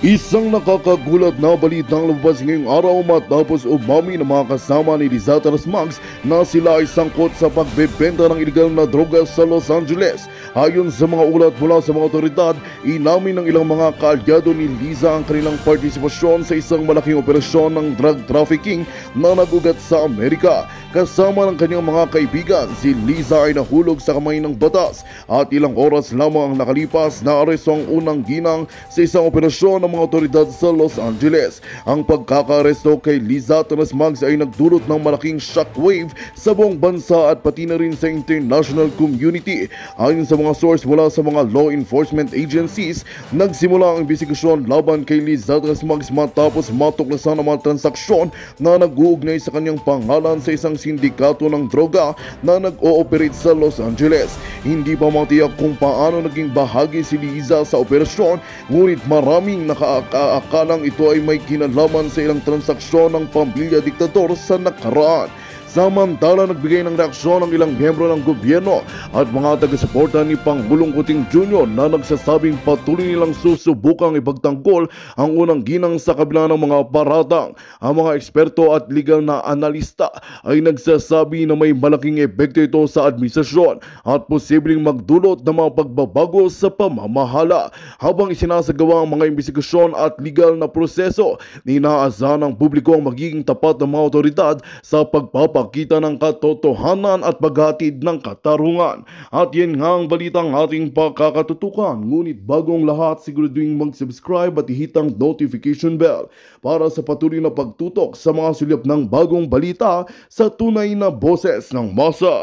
Isang nakakagulat na balitang lumabas ngayong araw matapos umami ng mga kasama ni Liza Mags na sila ay sangkot sa pagbebenta ng iligal na droga sa Los Angeles. Ayon sa mga ulat mula sa mga otoridad, inamin ng ilang mga kaalyado ni Liza ang kanilang partisipasyon sa isang malaking operasyon ng drug trafficking na nagugat sa Amerika. Kasama ng kanyang mga kaibigan, si Liza ay nahulog sa kamay ng batas at ilang oras lamang ang nakalipas na aresto ang unang ginang sa isang operasyon ng mga otoridad sa Los Angeles. Ang pagkakaresto kay Liza Mags ay nagdulot ng malaking shockwave sa buong bansa at pati na rin sa international community. Ayon sa mga source mula sa mga law enforcement agencies, nagsimula ang investigasyon laban kay Liza Mags matapos matuklasan ang mga transaksyon na nag-uugnay sa kanyang pangalan sa isang sindikato ng droga na nag-ooperate sa Los Angeles. Hindi pa matiyak kung paano naging bahagi si Liza sa operasyon, ngunit maraming nakaakalang ito ay may kinalaman sa ilang transaksyon ng pamilya diktador sa nakaraan. Samantala, nagbigay ng reaksyon ang ilang miyembro ng gobyerno at mga taga-suporta ni Pangulong Kuting Jr. na nagsasabing patuloy nilang susubukang ipagtanggol ang unang ginang sa kabila ng mga paratang. Ang mga eksperto at legal na analista ay nagsasabi na may malaking epekto ito sa administrasyon at posibleng magdulot ng mga pagbabago sa pamamahala. Habang isinasagawa ang mga investigasyon at legal na proseso, inaasahan ng publiko ang magiging tapat ng mga otoridad sa pagpapakita ng katotohanan at paghatid ng katarungan. At yan nga ang balitang ating pakakatutukan. Ngunit bagong lahat, siguraduhin mag-subscribe at ihit ang notification bell para sa patuloy na pagtutok sa mga sulyap ng bagong balita sa tunay na boses ng masa.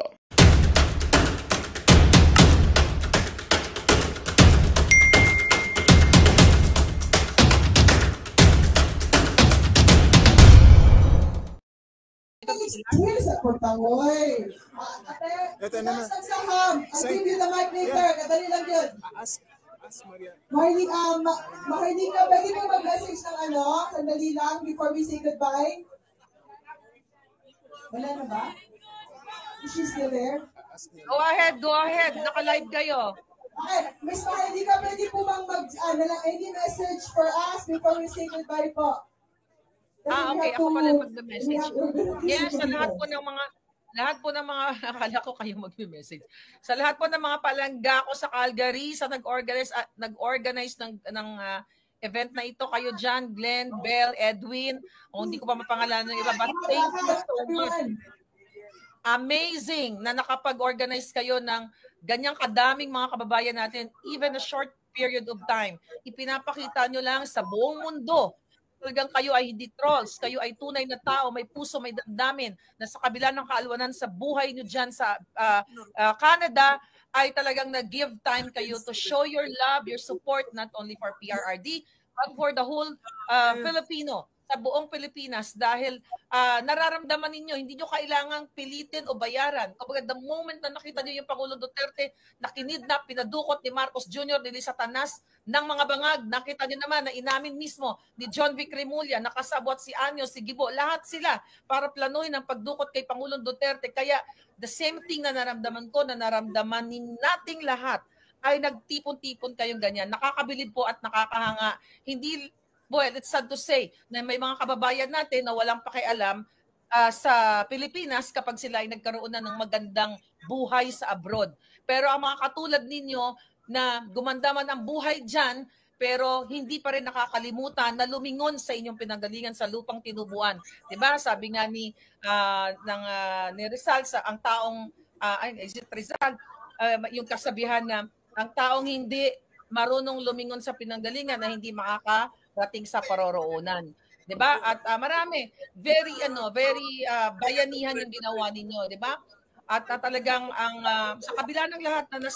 Here's a portangoy. Ate, Ito naman. nagsaham. I'll give you the mic later. Kadali lang yun. Ask Maria. Mahilig ka, pwede mo mag-message ng ano? Sandali lang before we say goodbye. Wala na ba? Is she still there? Go ahead. Naka-live kayo. Okay, Miss Mahilig ka, pwede po bang any message for us before we say goodbye po? Okay, ako pala mag-message. Yes, sa lahat po ng mga akala ko kayo mag-message. Sa lahat po ng mga palangga ko sa Calgary, sa nag-organize ng event na ito, kayo dyan, Glenn, Bell, Edwin, hindi ko pa mapangalanan ng iba, but thank you so much. Amazing na nakapag-organize kayo ng ganyang kadaming mga kababayan natin, even a short period of time. Ipinapakita nyo lang sa buong mundo talagang kayo ay hindi trolls, kayo ay tunay na tao, may puso, may damdamin, na sa kabila ng kaalwanan sa buhay nyo dyan sa Canada, ay talagang nag-give time kayo to show your love, your support, not only for PRRD, but for the whole Filipino, sa buong Pilipinas, dahil nararamdaman ninyo, hindi nyo kailangang pilitin o bayaran. Kapag the moment na nakita nyo yung Pangulong Duterte na kinidnap, pinadukot ni Marcos Jr., ni Lisa Tanas, ng mga bangag, nakita nyo naman na inamin mismo ni John Vic Remulla, nakasabot si Anyo, si Gibo, lahat sila para planuhin ang pagdukot kay Pangulong Duterte. Kaya the same thing na naramdaman ko, na naramdaman nating lahat, ay nagtipon-tipon kayong ganyan. Nakakabilib po at nakakahanga. Hindi, well, it's sad to say na may mga kababayan natin na walang pakialam sa Pilipinas kapag sila ay nagkaroon na ng magandang buhay sa abroad. Pero ang mga katulad ninyo na gumanda man ang buhay dyan, pero hindi pa rin nakakalimutan na lumingon sa inyong pinanggalingan sa lupang tinubuan. Diba? Sabi nga ni Rizal, ang taong, is it Rizal? Yung kasabihan na ang taong hindi marunong lumingon sa pinanggalingan na hindi makakarating sa paroroonan. 'Di ba? At marami very bayanihan yung ginawa ninyo, 'di ba? At talagang sa kabila ng lahat na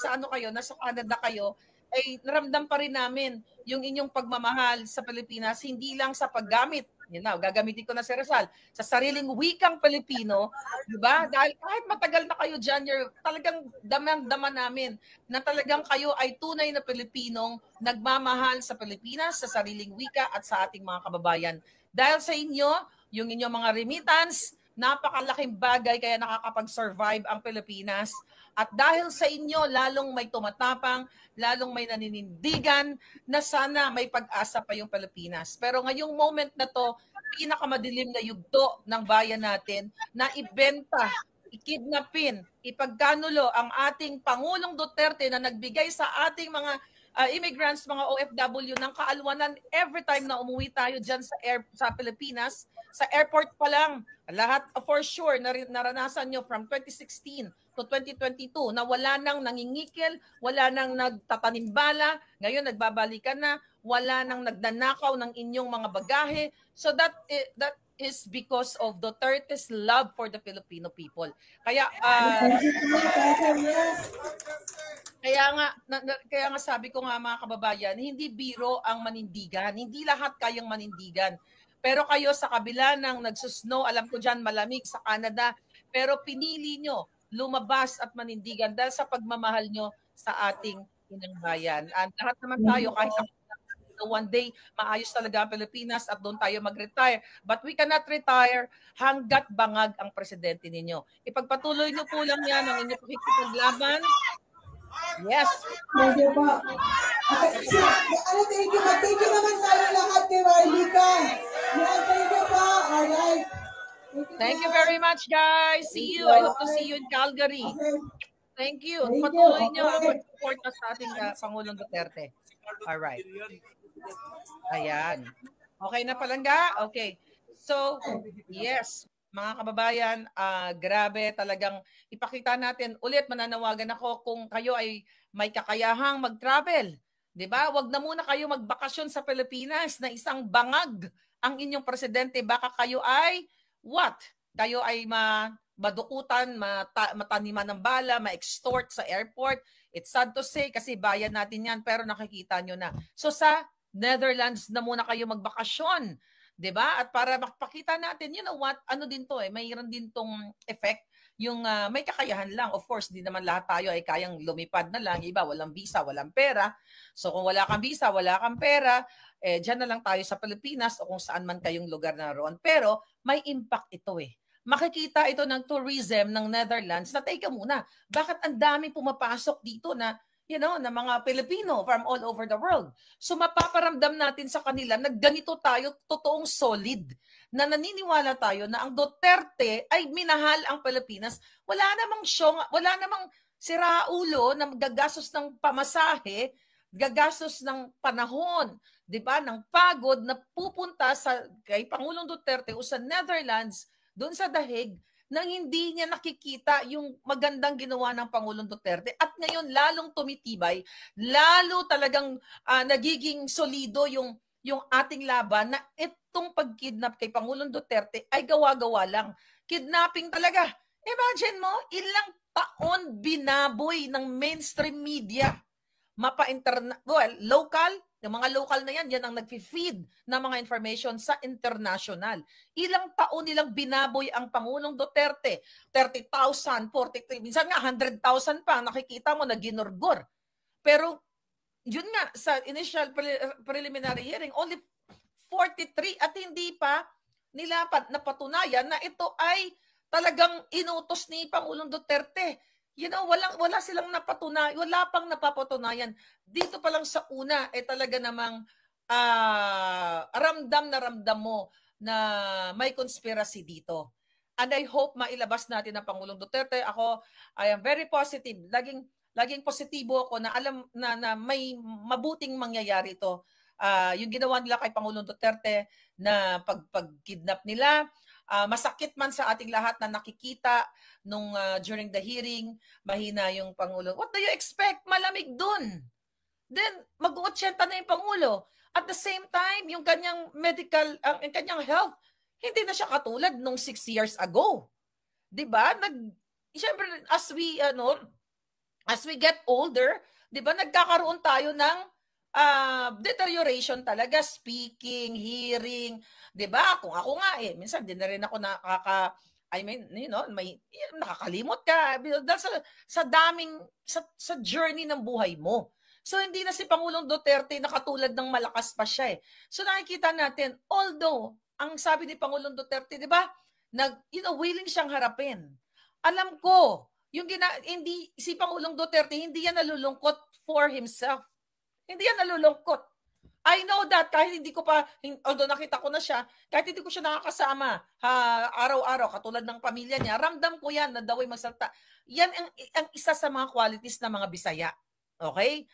nasa Canada kayo, ay naramdam pa rin namin yung inyong pagmamahal sa Pilipinas, hindi lang sa paggamit. Gagamitin ko na si Rizal, sa sariling wikang Pilipino, di ba? Dahil kahit matagal na kayo dyan, talagang damang-dama namin na talagang kayo ay tunay na Pilipinong nagmamahal sa Pilipinas, sa sariling wika at sa ating mga kababayan. Dahil sa inyo, yung inyong mga remittance, napakalaking bagay kaya nakakapag-survive ang Pilipinas. At dahil sa inyo, lalong may tumatapang, lalong may naninindigan na sana may pag-asa pa yung Pilipinas. Pero ngayong moment na to, pinakamadilim na yugto ng bayan natin na ibenta, ikidnapin, ipagkanulo ang ating Pangulong Duterte na nagbigay sa ating mga immigrants, mga OFW ng kaalwanan every time na umuwi tayo dyan sa Pilipinas. Sa airport pa lang, lahat for sure naranasan nyo from 2016 to 2022 na wala nang nangingikil, wala nang nagtatanimbala, ngayon nagbabalikan na, wala nang nagnanakaw ng inyong mga bagahe. So that is because of Duterte's love for the Filipino people. Kaya kaya nga sabi ko nga mga kababayan, hindi biro ang manindigan. Hindi lahat kayang manindigan. Pero kayo sa kabila ng nagsusnow, alam ko dyan malamig sa Canada, pero pinili nyo lumabas at manindigan dahil sa pagmamahal nyo sa ating inang bayan. At lahat naman tayo, kahit one day, maayos talaga ang Pilipinas at doon tayo mag-retire. But we cannot retire hanggat bangag ang presidente ninyo. Ipagpatuloy nyo po lang yan ang inyong pakikipaglaban. Yes. Thank you po. Okay. Thank you naman tayo lahat kay Marlica. Thank you po. Alright. Thank you very much, guys. See you. I hope to see you in Calgary. Thank you. Patuloy nyo ang pag-support sa ating Pangulong Duterte. Alright. Ayan. Okay na palangga? Okay. So, yes. Mga kababayan, grabe talagang ipakita natin. Ulit, mananawagan ako kung kayo ay may kakayahang mag-travel. Diba? Huwag na muna kayo magbakasyon sa Pilipinas na isang bangag ang inyong presidente. Baka kayo ay, what? Kayo ay madukutan, mataniman ng bala, ma-extort sa airport. It's sad to say kasi bayan natin yan, pero nakikita nyo na. So sa Netherlands na muna kayo magbakasyon. 'Di ba? At para makapakita natin, you know what, ano din to mayroon din tong effect, yung may kakayahan lang. Of course, di naman lahat tayo ay kayang lumipad na lang. Iba, walang visa, walang pera. So kung wala kang visa, wala kang pera, diyan na lang tayo sa Pilipinas o kung saan man kayong lugar na roon. Pero may impact ito Makikita ito ng tourism ng Netherlands na teka muna, bakit ang dami pumapasok dito na na mga Pilipino from all over the world. So mapaparamdam natin sa kanila na ganito tayo, totoong solid, na naniniwala tayo na ang Duterte ay minahal ang Pilipinas. Wala namang siraulo na gagastos ng pamasahe, gagastos ng panahon, 'di ba, ng pagod na pupunta kay Pangulong Duterte o sa Netherlands, doon sa Dahig, nang hindi niya nakikita yung magandang ginawa ng Pangulong Duterte. At ngayon, lalong tumitibay, lalo talagang nagiging solido yung ating laban na itong pagkidnap kay Pangulong Duterte ay gawa-gawa lang. Kidnapping talaga. Imagine mo, ilang taon binaboy ng mainstream media. Local, yung mga local na yan ang nag-feed ng mga information sa international. Ilang taon nilang binaboy ang Pangulong Duterte. 30,000, 43, minsan nga 100,000 pa, nakikita mo na ginurgor. Pero yun nga, sa initial preliminary hearing, only 43 at hindi pa nila napatunayan na ito ay talagang inutos ni Pangulong Duterte. Wala silang napatunayan, wala pang napapatunayan. Dito pa lang sa una, talaga namang ramdam mo na may conspiracy dito. And I hope mailabas natin ang Pangulong Duterte. I am very positive. Laging positibo ako na alam na may mabuting mangyayari ito. Yung ginawa nila kay Pangulong Duterte na pagkidnap nila, masakit man sa ating lahat na nakikita nung during the hearing, mahina yung Pangulo. What do you expect? Malamig dun. Then, mag-80 na yung Pangulo. At the same time, yung kanyang medical, yung kanyang health, hindi na siya katulad nung 6 years ago. Diba? Siyempre, as we get older, diba, nagkakaroon tayo ng deterioration talaga, speaking, hearing, 'di ba? Kung ako nga minsan din na rin ako nakakalimot ka dahil sa journey ng buhay mo. So hindi na si Pangulong Duterte nakatulad ng malakas pa siya So nakikita natin, although ang sabi ni Pangulong Duterte, 'di ba? willing siyang harapin. Alam ko, hindi si Pangulong Duterte, hindi yan nalulungkot for himself. Hindi yan nalulungkot. I know that kahit hindi ko pa, although nakita ko na siya, kahit hindi ko siya nakakasama araw-araw, katulad ng pamilya niya, ramdam ko yan na daway magsalta. Yan ang isa sa mga qualities ng mga Bisaya. Okay?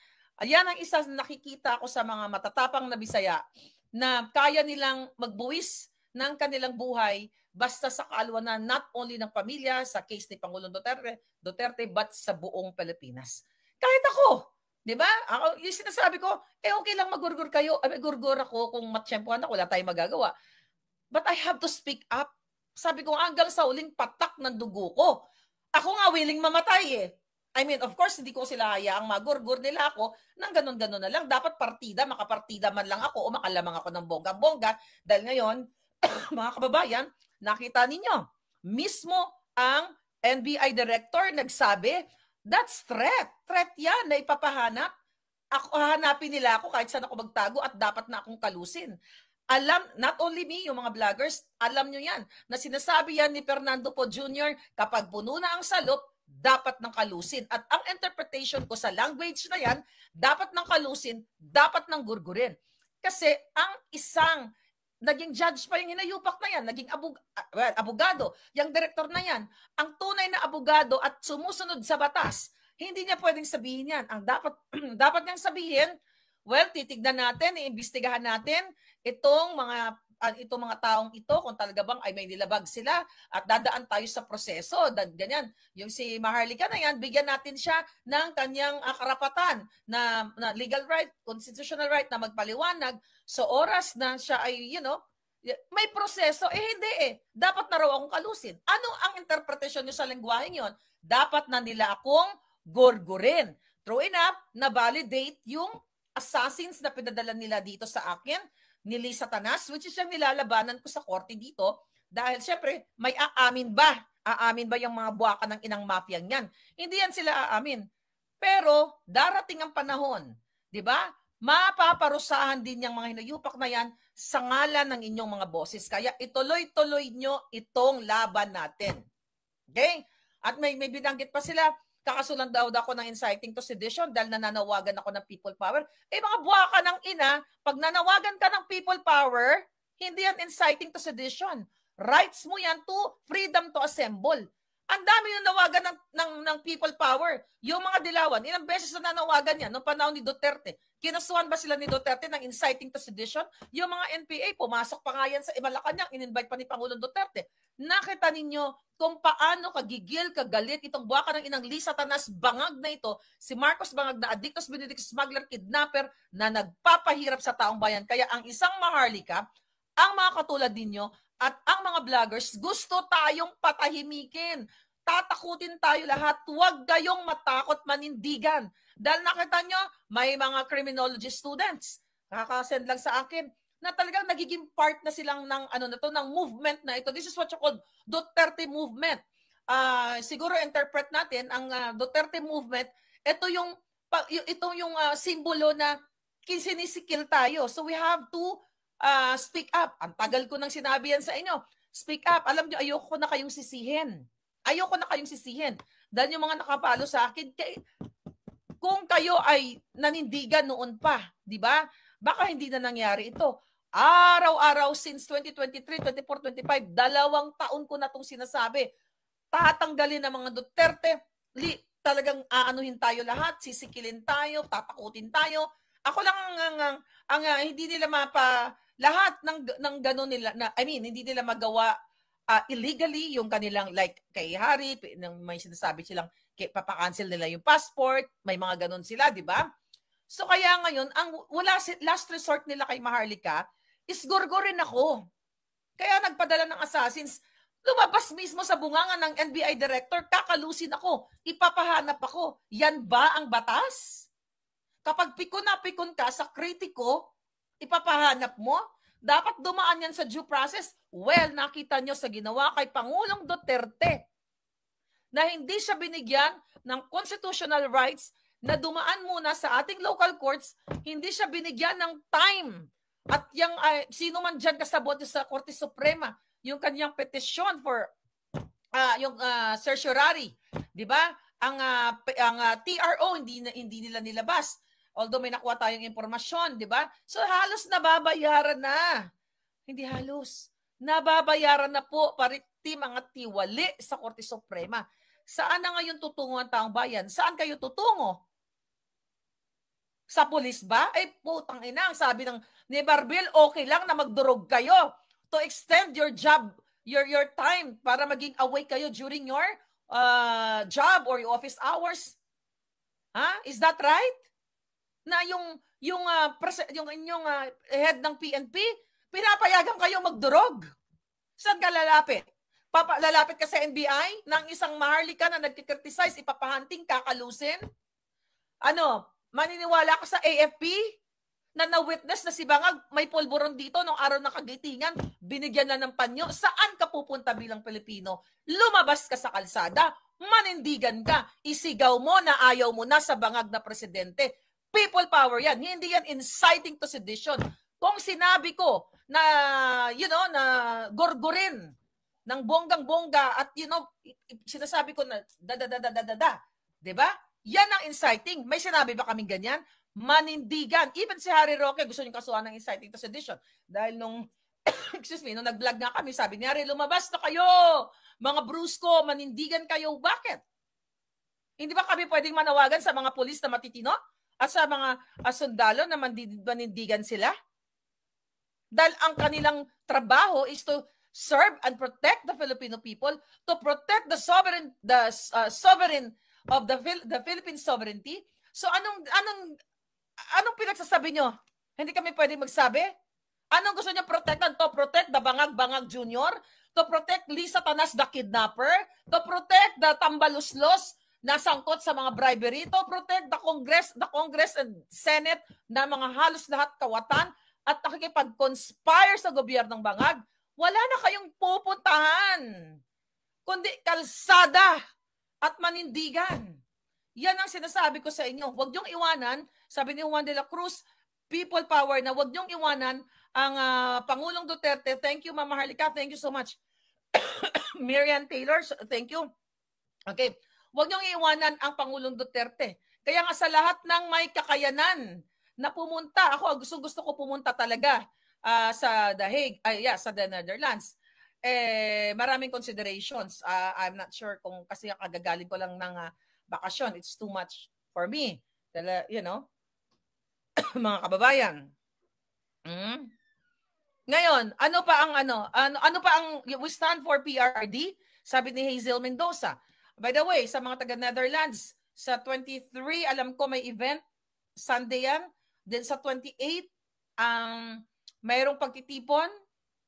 Yan ang isa na nakikita ko sa mga matatapang na Bisaya na kaya nilang magbuwis ng kanilang buhay basta sa kaalwanan not only ng pamilya, sa case ni Pangulong Duterte, but sa buong Pilipinas. Kahit ako, di ba? Ako, yung sinasabi ko, okay lang magurgur kayo. Gurgur ako kung matsyempohan ako, wala tayong magagawa. But I have to speak up. Sabi ko, hanggang sa uling patak ng dugo ko. Ako nga willing mamatay eh. I mean, of course, hindi ko sila hayaang magurgur nila ako nang ganon-ganon na lang. Dapat makapartida man lang ako o makalamang ako ng bongga-bongga. Dahil ngayon, mga kababayan, nakita ninyo, mismo ang NBI director nagsabi, that's threat. Threat yan na ipapahanap. Hahanapin nila ako kahit saan ako magtago at dapat na akong kalusin. Alam, not only me, yung mga vloggers, alam nyo yan, na sinasabi yan ni Fernando Po Jr., kapag puno na ang salop, dapat ng kalusin. At ang interpretation ko sa language na yan, dapat ng kalusin, dapat ng gurgurin. Kasi ang isang naging judge pa yung hinayupak na yan, naging abogado, yung director na yan, ang tunay na abogado at sumusunod sa batas, hindi niya pwedeng sabihin yan. Ang dapat niyang sabihin, well, titignan natin, iimbestigahan natin itong mga taong ito, kung talaga bang ay may nilabag sila at dadaan tayo sa proseso. Ganyan. Yung si Maharlika na yan, bigyan natin siya ng kanyang karapatan na legal right, constitutional right na magpaliwanag. So oras na siya ay, may proseso, hindi eh. Dapat na raw akong kalusin. Ano ang interpretation nyo sa lengguwaheng yon? Dapat na nila akong gurgurin. True enough, na-validate yung assassins na pinadala nila dito sa akin, ni Lisa Tanas, which is yung nilalabanan ko sa korte dito. Dahil syempre, may aamin ba? Aamin ba yung mga buwaka ng inang mafia yan? Hindi yan sila aamin. Pero darating ang panahon, di ba? Mapaparusahan din yung mga hinayupak na yan sa ngalan ng inyong mga boses. Kaya ituloy-tuloy nyo itong laban natin. Okay? At may binanggit pa sila, kakasulan daw ako ng inciting to sedition dahil nananawagan ako ng people power. Mga buwaka ng ina, pag nanawagan ka ng people power, hindi yan inciting to sedition. Rights mo yan to freedom to assemble. Ang dami yung nawagan ng people power. Yung mga dilawan, ilang beses na nanawagan yan noong panahon ni Duterte. Kinasuhan ba sila ni Duterte ng inciting to sedition? Yung mga NPA, pumasok pa nga yan sa Malacanang, in-invite pa ni Pangulong Duterte. Nakita ninyo kung paano kagigil, kagalit itong buwaka ng inang Lisa Tanas, bangag na ito, si Marcos Bangag na addictus benedictus smuggler, kidnapper na nagpapahirap sa taong bayan. Kaya ang isang Maharlika, ang mga katulad ninyo, at ang mga vloggers, gusto tayong patahimikin. Tatakutin tayo lahat. Huwag kayong matakot manindigan. Dahil nakita nyo, may mga criminology students, kakasend lang sa akin, na talagang nagiging part na silang ng movement na ito. This is what you call Duterte movement. Siguro interpret natin ang Duterte movement, ito yung simbolo na sinisikil tayo. So we have to speak up. Ang tagal ko nang sinabi yan sa inyo. Speak up. Alam nyo, ayoko na kayong sisihin. Ayoko na kayong sisihin. Dahil yung mga nakapalo sa akin, kung kayo ay nanindigan noon pa, di ba? Baka hindi na nangyari ito. Araw-araw since 2023, 24, 25, 2 taon ko na itong sinasabi. Tatanggalin ng mga Duterte, talagang aanuhin tayo lahat, sisikilin tayo, tatakutin tayo. Ako lang ang hindi nila lahat ng gano'n nila, hindi nila magawa illegally yung kanilang, like kay Harry, may sinasabi silang papakancel nila yung passport, may mga gano'n sila, di ba? So kaya ngayon, last resort nila kay Maharlika is gurgurin ako. Kaya nagpadala ng assassins, lumabas mismo sa bunganga ng NBI director, kakalusin ako, ipapahanap ako. Yan ba ang batas? Kapag pikon na pikon ka sa kritiko, ipapahanap mo, dapat dumaan yan sa due process. Well, nakita nyo sa ginawa kay Pangulong Duterte na hindi siya binigyan ng constitutional rights na dumaan muna sa ating local courts, hindi siya binigyan ng time. At yung sino man dyan kasabot sa Korte Suprema yung kanyang petisyon for yung certiorari, 'di ba? Ang TRO hindi nila nilabas. Although may nakuha tayong impormasyon, 'di ba? So halos nababayaran na. Hindi halos. Nababayaran na po pariti mga tiwali sa Korte Suprema. Saan na ngayon tutungo ang taong bayan? Saan kayo tutungo? Sa pulis ba? Ay putang ina, ang sabi ni Barbel, okay lang na magdurog kayo to extend your job, your time para maging awake kayo during your job or your office hours. Is that right? Na yung inyong head ng PNP, pinapayagan kayo magdurog. Saan ka lalapit? Lalapit ka sa NBI ng isang maharlika na nagkikriticize, ipapahanting, kakalusin? Maniniwala ka sa AFP na na-witness na si Bangag may pulburon dito nung araw ng kagitingan, binigyan na ng panyo? Saan ka pupunta bilang Pilipino? Lumabas ka sa kalsada, manindigan ka, isigaw mo na ayaw mo na sa bangag na presidente. People power yan. Hindi yan inciting to sedition. Kung sinabi ko na, na gorgorin ng bonggang-bongga at, sinasabi ko na diba? Yan ang inciting. May sinabi ba kaming ganyan? Manindigan. Even si Harry Roque gusto niyong kasuhan ng inciting to sedition. Dahil nung nag-vlog nga kami, sabi ni Harry, lumabas na kayo, mga brusko, manindigan kayo. Bakit? Hindi ba kami pwedeng manawagan sa mga pulis na matitino? At sa mga sundalo na manindigan sila? Dahil ang kanilang trabaho is to serve and protect the Filipino people, to protect the sovereign of the Philippine sovereignty. So anong pinagsasabi nyo? Hindi kami pwedeng magsabi? Anong gusto nyo protektan? To protect the Bangag Jr., to protect Lisa Tanas the kidnapper, to protect the Tambaluslos na sangkot sa mga bribery, to protect the Congress and Senate na mga halos lahat kawatan at nakikipag-conspire sa gobyernong Bangag. Wala na kayong pupuntahan kundi kalsada at manindigan. Yan ang sinasabi ko sa inyo. Huwag niyong iwanan, sabi ni Juan de la Cruz, people power, na huwag niyong iwanan ang Pangulong Duterte. Thank you, Mama Harlika. Thank you so much. Miriam Taylor, thank you. Okay. Huwag niyong iwanan ang Pangulong Duterte. Kaya nga sa lahat ng may kakayanan na pumunta, ako gusto ko pumunta talaga sa The Hague, sa the Netherlands. Maraming considerations. I'm not sure kung kasi kagagaling ko lang ng bakasyon. It's too much for me. Mga kababayan. Ngayon, ano pa ang we stand for PRD? Sabi ni Hazel Mendoza. By the way, sa mga taga-Netherlands, sa 23, alam ko may event, Sunday yan. Then sa 28, mayroong pagtitipon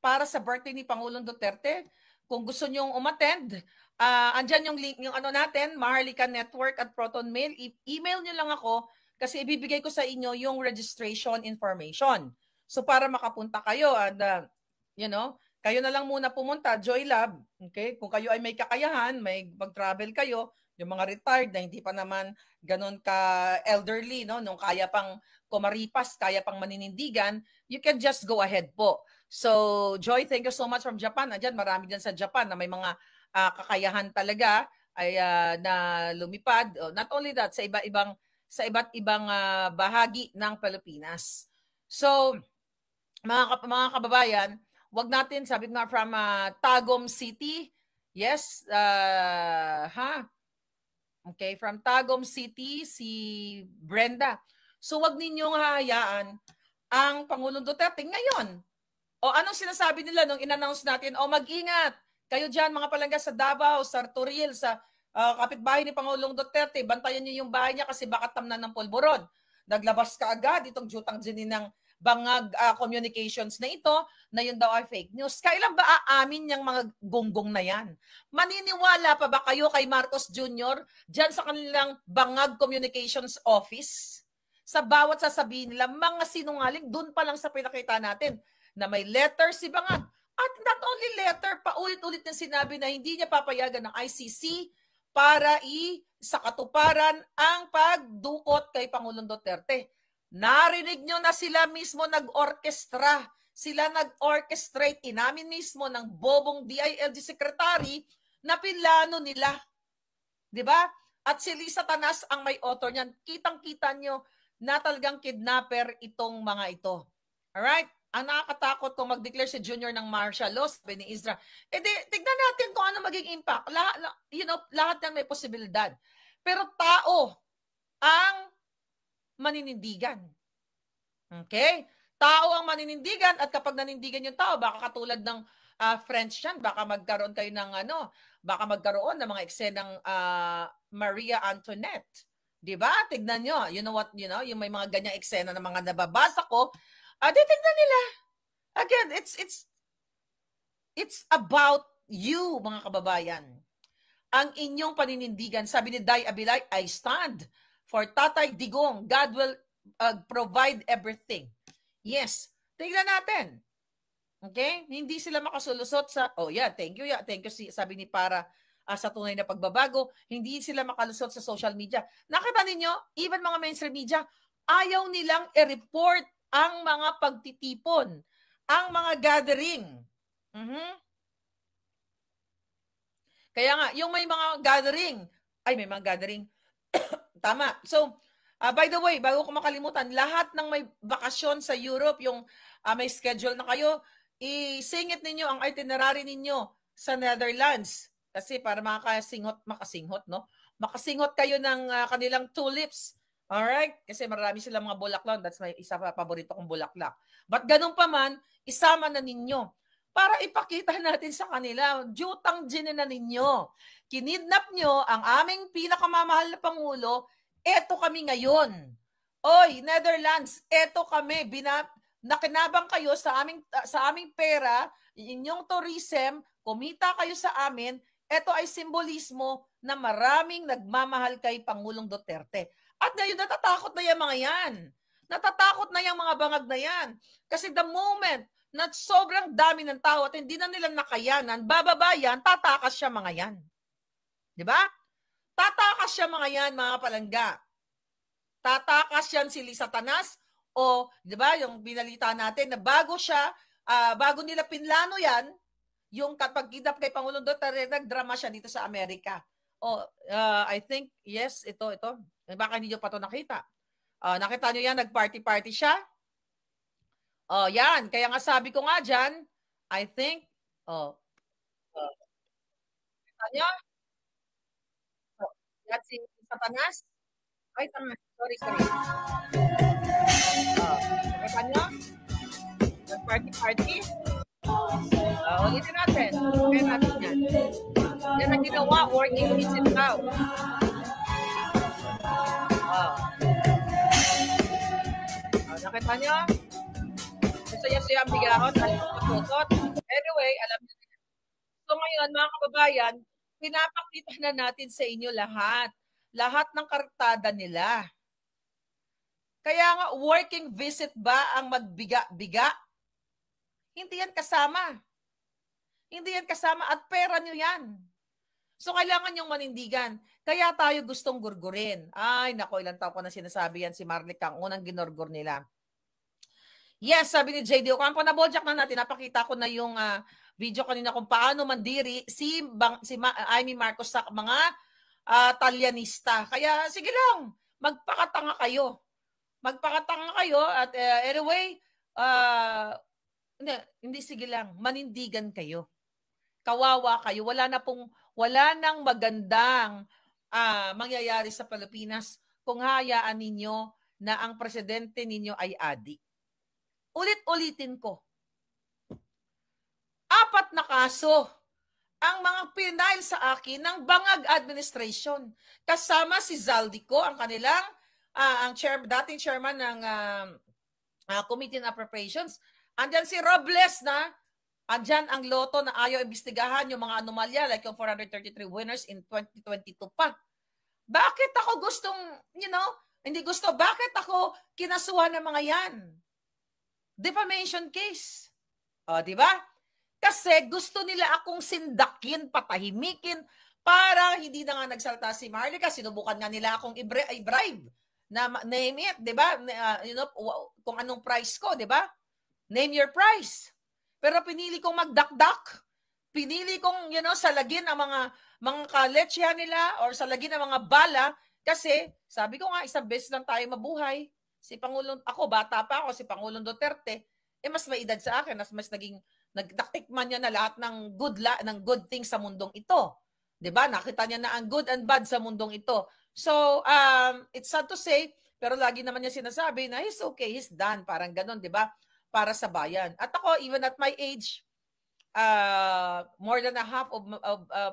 para sa birthday ni Pangulong Duterte. Kung gusto nyong umattend, andyan yung link, yung natin, Maharlika Network at Proton Mail. Email nyo lang ako kasi ibibigay ko sa inyo yung registration information. So para makapunta kayo at, kayo na lang muna pumunta, Joy Lab, okay? Kung kayo ay may kakayahan, may mag-travel kayo, yung mga retired na hindi pa naman ganun ka-elderly, nung kaya pang kumaripas, kaya pang maninindigan, you can just go ahead po. So, Joy, thank you so much from Japan. Andyan, marami dyan sa Japan na may mga kakayahan talaga ay na lumipad. Not only that, sa iba't ibang bahagi ng Pilipinas. So, mga kababayan, wag natin, sabi nga from Tagum City. Yes, Okay, from Tagum City, si Brenda. So wag ninyong hahayaan ang Pangulong Duterte ngayon. O anong sinasabi nila nung in-announce natin? O mag-ingat, kayo dyan mga palangga sa Davao, sa Toril, sa kapitbahay ni Pangulong Duterte, bantayan niyo yung bahay niya kasi baka tamnan ng polboron. Naglabas ka agad itong jutang dinin ng Bangag Communications na ito, na yun daw ay fake news. Kailan ba aamin yung mga gonggong na yan? Maniniwala pa ba kayo kay Marcos Jr. dyan sa kanilang Bangag Communications Office? Sa bawat sasabihin nila, mga sinungaling, dun pa lang sa pinakita natin na may letter si Bangag. At not only letter, paulit-ulit na sinabi na hindi niya papayagan ng ICC para sa katuparan ang pagdukot kay Pangulong Duterte. Narinig nyo na sila mismo nag-orkestra sila nag-orchestrate, inamin mismo ng bobong DILG secretary na pinlano nila. Diba? At si Lisa Tanas ang may author niyan. Kitang-kita nyo na talagang kidnapper itong mga ito. Alright? Ang nakakatakot kung mag-declare si Junior ng martial law, sabi ni Isra. Tignan natin kung ano maging impact. Lahat yan may posibilidad. Pero tao ang maninindigan. Okay? Tao ang maninindigan at kapag nanindigan yung tao, baka katulad ng French yan, baka magkaroon kayo ng baka magkaroon ng mga eksenang Maria Antoinette. 'Di ba? Tignan nyo. You know what, yung may mga ganyang eksena na mga nababasa ko, tignan nila. Again, it's about you, mga kababayan. Ang inyong paninindigan, sabi ni Day Abilay, I stand for Tatay Digong. God will provide everything. Yes. Tignan natin. Okay? Hindi sila makasolusot sa, thank you, sabi ni Para sa tunay na pagbabago, hindi sila makalusot sa social media. Nakita ninyo, even mga mainstream media, ayaw nilang i-report ang mga pagtitipon, ang mga gathering. Kaya nga, yung may mga gathering, tama. So, by the way, bago ko makalimutan, lahat ng may bakasyon sa Europe, yung may schedule na kayo, isingit ninyo ang itinerary ninyo sa Netherlands. Kasi para makasinghot, no? Makasinghot kayo ng kanilang tulips. Alright? Kasi marami silang mga bulaklak. That's my isa pa paborito kong bulaklak. But ganun pa man, isama na ninyo. Para ipakita natin sa kanila, jutang na ninyo. Kinidnap nyo ang aming pinakamamahal na Pangulo, eto kami ngayon. Oy, Netherlands, eto kami, nakinabang kayo sa aming pera, inyong tourism, kumita kayo sa amin, ito ay simbolismo na maraming nagmamahal kay Pangulong Duterte. At ngayon natatakot na yung mga yan. Natatakot na yung mga bangag na yan. Kasi the moment na sobrang dami ng tao at hindi na nila nakayanan, bababa yan, tatakas siya mga yan. Diba? Tatakas siya mga yan, mga palangga. Tatakas yan si Lisa Tanas, o, di ba, yung binalita natin na bago nila pinlano yan, yung kapag kidnap kay Pangulong Duterte, nagdrama siya dito sa Amerika. I think, yes, ito. Baka hindi nyo pa ito nakita. Nakita nyo yan, nag-party-party siya. Yan. Kaya nga sabi ko nga dyan, I think, nakita nyo? Yan si Satanas. Ay, tama. Sorry. Nakita nyo? Nag-party-party. Ulitin natin. Kaya natin yan. Yan ang ginawa, working visit daw. Nakita nyo? Saya-saya ang bigahon, tutot. Anyway, alam nyo. So ngayon, mga kababayan, pinapakita na natin sa inyo lahat. Lahat ng kartada nila. Kaya nga, working visit ba ang magbiga-biga? Hindi yan kasama. Hindi yan kasama at pera nyo yan. So kailangan yung manindigan. Kaya tayo gustong gurgurin. Ay, nako, ilang taon ko na sinasabi yan si Marlic ang unang ginorgur nila. Yes, sabi ni JD Ocampo, naboljak na natin. Napakita ko na yung video kanina kung paano mandiri si Amy Marcos sa mga talyanista. Kaya sige lang, magpakatanga kayo. Magpakatanga kayo at anyway, hindi sige lang, manindigan kayo. Kawawa kayo. Wala nang magandang mangyayari sa Pilipinas kung hayaan ninyo na ang presidente ninyo ay adik. Ulit-ulitin ko. 4 na kaso ang mga pinail sa akin ng Bangag Administration. Kasama si Zaldico, ang kanilang dating chairman ng Committee on Appropriations. Andyan si Robles na andyan ang loto na ayaw imbestigahan yung mga anomalya like yung 433 winners in 2022 pa. Bakit ako gustong, hindi gusto, bakit ako kinasuhan ng mga yan? Defamation case. Di ba? Kasi gusto nila akong sindakin, patahimikin, para hindi na nga nagsalta si Marlica. Sinubukan nga nila akong i-bribe na name it, di ba? Kung anong price ko, di ba? name your price. Pero pinili kong magdakdak. Pinili kong, salagin ang mga kaletsya nila or salagin ang mga bala kasi sabi ko nga, isang beses lang tayo mabuhay. Ako, bata pa ako, si Pangulong Duterte, mas may edad sa akin, mas naging, nagtaktikman niya na lahat ng good things sa mundong ito. 'Di ba? Nakita niya na ang good and bad sa mundong ito. So, it's sad to say, pero lagi naman niya sinasabi na he's okay, he's done. Parang ganun, 'di ba? Para sa bayan. At ako, even at my age, more than a half of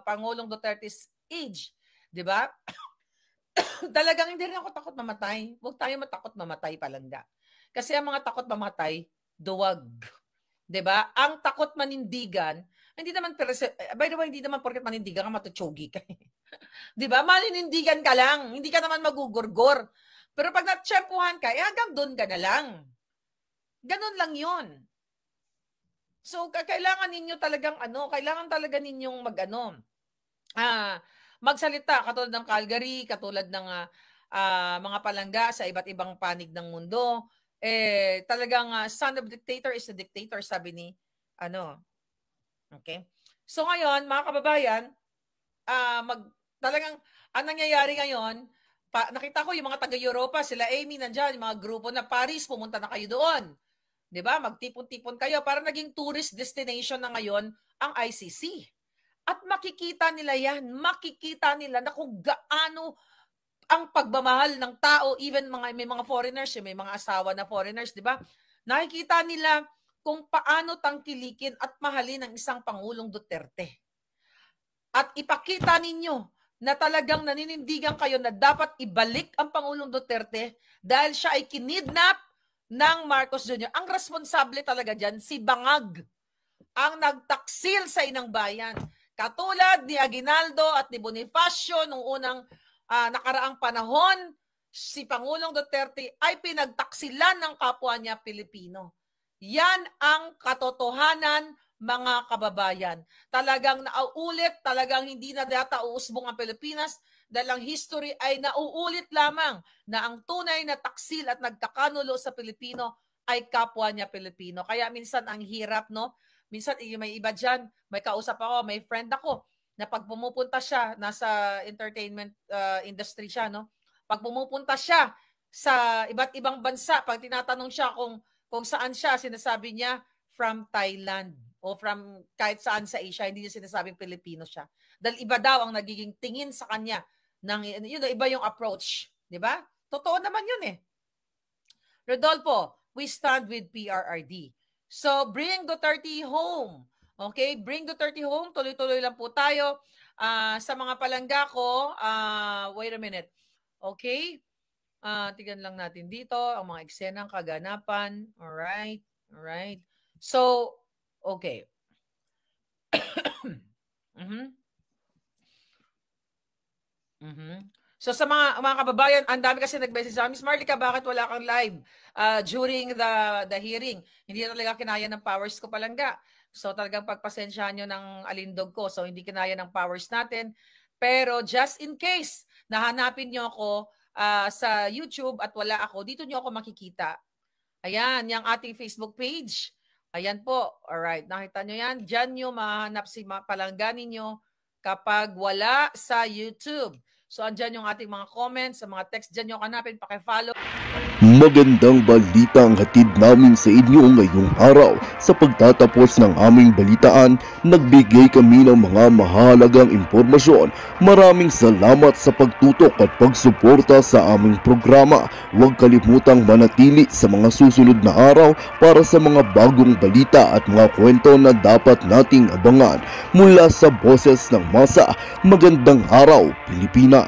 Pangulong Duterte's age, 'di ba? Talagang hindi rin ako takot mamatay. Huwag tayo matakot mamatay, Palangga. Kasi ang mga takot mamatay, duwag. 'Di ba? Ang takot manindigan, hindi naman by the way, hindi naman porket manindigan ka matutsugi ka. 'Di ba? Maninindigan ka lang, hindi ka naman magugurgor. Pero pag natsyempuhan ka, hanggang doon ka na lang. Ganun lang 'yon. So kailangan ninyo talagang kailangan talaga ninyong magsalita katulad ng Calgary, katulad ng mga palangga sa iba't ibang panig ng mundo. Talagang son of dictator is a dictator, sabi ni Okay? So ngayon, mga kababayan, talagang ang nangyayari ngayon, nakita ko yung mga taga-Europa, sila Amy nandiyan, yung mga grupo na Paris, pumunta na kayo doon. 'Di ba? Magtipon-tipon kayo para naging tourist destination na ngayon ang ICC. At makikita nila yan, makikita nila na kung gaano ang pagmamahal ng tao, even may mga foreigners, may mga asawa na foreigners, di ba? Nakikita nila kung paano tangkilikin at mahalin ang isang Pangulong Duterte. At ipakita ninyo na talagang naninindigan kayo na dapat ibalik ang Pangulong Duterte dahil siya ay kinidnap ng Marcos Jr. Ang responsable talaga dyan, si Bangag, ang nagtaksil sa inang bayan. Katulad ni Aguinaldo at ni Bonifacio nung unang nakaraang panahon, si Pangulong Duterte ay pinagtaksilan ng kapwa niya Pilipino. Yan ang katotohanan, mga kababayan. Talagang nauulit, talagang hindi na data uusbong ang Pilipinas dahil ang history ay nauulit lamang na ang tunay na taksil at nagkakanulo sa Pilipino ay kapwa niya Pilipino. Kaya minsan ang hirap, no? Minsan may iba dyan, may kausap ako, may friend ako, na pag pumupunta siya, nasa entertainment industry siya, no? Pag pumupunta siya sa iba't ibang bansa, pag tinatanong siya kung saan siya, sinasabi niya from Thailand o from kahit saan sa Asia, hindi niya sinasabing Pilipino siya. Dahil iba daw ang nagiging tingin sa kanya, iba yung approach. Di ba? Totoo naman yun eh. Rodolfo, we stand with PRRD. So, bring Duterte home. Okay? Bring Duterte home. Tuloy-tuloy lang po tayo. Sa mga palangga ko, wait a minute. Okay? Tignan lang natin dito ang mga eksenang kaganapan. Alright. Alright. So, okay. So sa mga kababayan, ang dami kasi nag-message sa Miss Marlica, bakit wala kang live during the hearing? Hindi talaga kinaya ng powers ko palangga. So talagang pagpasensyahan nyo ng alindog ko. So hindi kinaya ng powers natin. Pero just in case nahanapin nyo ako sa YouTube at wala ako, dito nyo ako makikita. Ayan, yung ating Facebook page. Ayan po. Alright, nakita nyo yan. Diyan nyo mahanap si palangga ninyo kapag wala sa YouTube. So, andyan yung ating mga comments, sa mga text, dyan yung hanapin, paki-follow. Magandang balita ang hatid namin sa inyo ngayong araw. Sa pagtatapos ng aming balitaan, nagbigay kami ng mga mahalagang impormasyon. Maraming salamat sa pagtutok at pagsuporta sa aming programa. Huwag kalimutang manatili sa mga susunod na araw para sa mga bagong balita at mga kwento na dapat nating abangan. Mula sa boses ng masa, magandang araw, Pilipinas!